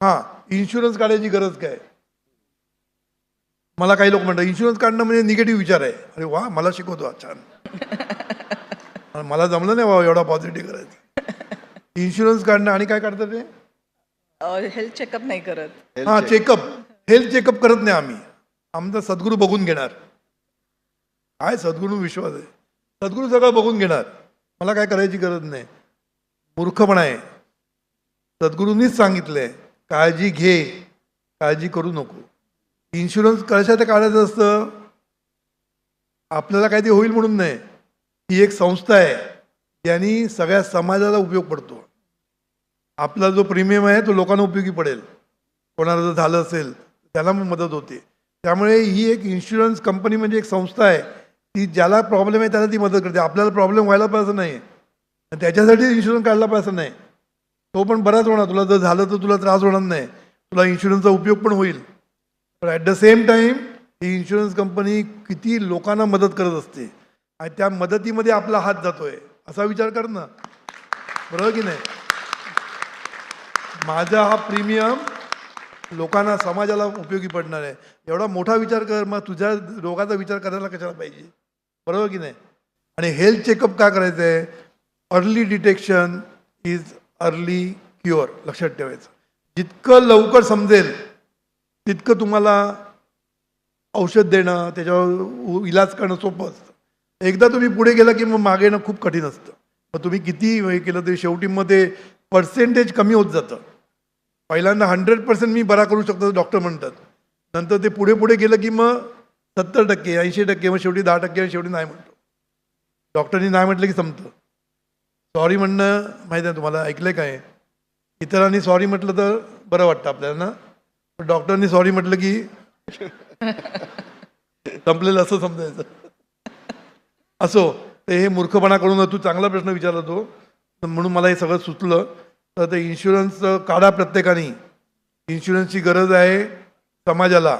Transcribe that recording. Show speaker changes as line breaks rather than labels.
हां, इन्शुरन्स काढायची गरज काय? मला काही लोक म्हणतात इन्शुरन्स काढणं म्हणजे निगेटिव्ह विचार आहे. अरे वा, मला शिकवतो छान. मला जमलं नाही बाबा एवढा पॉझिटिव्ह करायचं. इन्शुरन्स काढणं आणि काय काढतात ते?
हेल्थ चेकअप नाही करत.
हां, चेकअप. हेल्थ चेकअप करत नाही आम्ही. आमचा सद्गुरू बघून घेणार. काय सद्गुरू विश्वास आहे. सद्गुरू सगळं बघून घेणार. मला काय करायची गरज नाही. मूर्खपणा आहे. सद्गुरूंनीच सांगितलंय काळजी घे, काळजी करू नको. इन्शुरन्स कशाचं काढायचं असतं? आपल्याला काहीतरी होईल म्हणून नाही. ही एक संस्था आहे ज्यांनी सगळ्या समाजाला उपयोग पडतो. आपला जो प्रीमियम आहे तो लोकांना उपयोगी पडेल. कोणाला जर झालं असेल त्याला मदत होते. त्यामुळे ही एक इन्शुरन्स कंपनी म्हणजे एक संस्था आहे ती ज्याला प्रॉब्लेम आहे त्याला ती मदत करते. आपल्याला प्रॉब्लेम व्हायला पाहिजे नाही आणि त्याच्यासाठी इन्शुरन्स काढला पाहिजे नाही. तो पण बराच होणार. तुला जर झालं तर तुला त्रास होणार नाही. तुला इन्शुरन्सचा उपयोग पण होईल. पण at the same time he insurance company किती लोकांना मदत करत असते आणि त्या मदतीमध्ये आपला हात जातोय असा विचार कर ना. बरोबर की नाही? माझा हा प्रीमियम लोकांना समाजाला उपयोगी पडणार आहे एवढा मोठा विचार कर. मग तुझ्या रोगाचा विचार करायला कशाला पाहिजे? बरोबर की नाही? आणि हेल्थ चेकअप का करायचं आहे? Early detection is early cure. लक्षात ठेवायचं. जितकं लवकर समजेल तितकं तुम्हाला औषध देणं त्याच्यावर इलाज करणं सोपं असतं. एकदा तुम्ही पुढे गेला की मग मागे येणं खूप कठीण असतं. मग तुम्ही किती हे केलं तरी शेवटी मग ते पर्सेंटेज कमी होत जातं. पहिल्यांदा 100% मी बरा करू शकतो डॉक्टर म्हणतात. नंतर ते पुढे पुढे गेलं की मग 70%, 80%, मग शेवटी 10% आणि शेवटी नाही म्हणतो. डॉक्टरनी नाही म्हटलं की संपतं. सॉरी म्हणणं माहीत आहे तुम्हाला, ऐकलंय काय? इतरांनी सॉरी म्हटलं तर बरं वाटतं आपल्याला ना. पण डॉक्टरनी सॉरी म्हटलं की संपलेलं असं समजायचं. असो, ते हे मूर्खपणा करून तू चांगला प्रश्न विचारला तो, म्हणून मला हे सगळं सुचलं. तर ते इन्शुरन्स काढा प्रत्येकाने. इन्शुरन्सची गरज आहे समाजाला.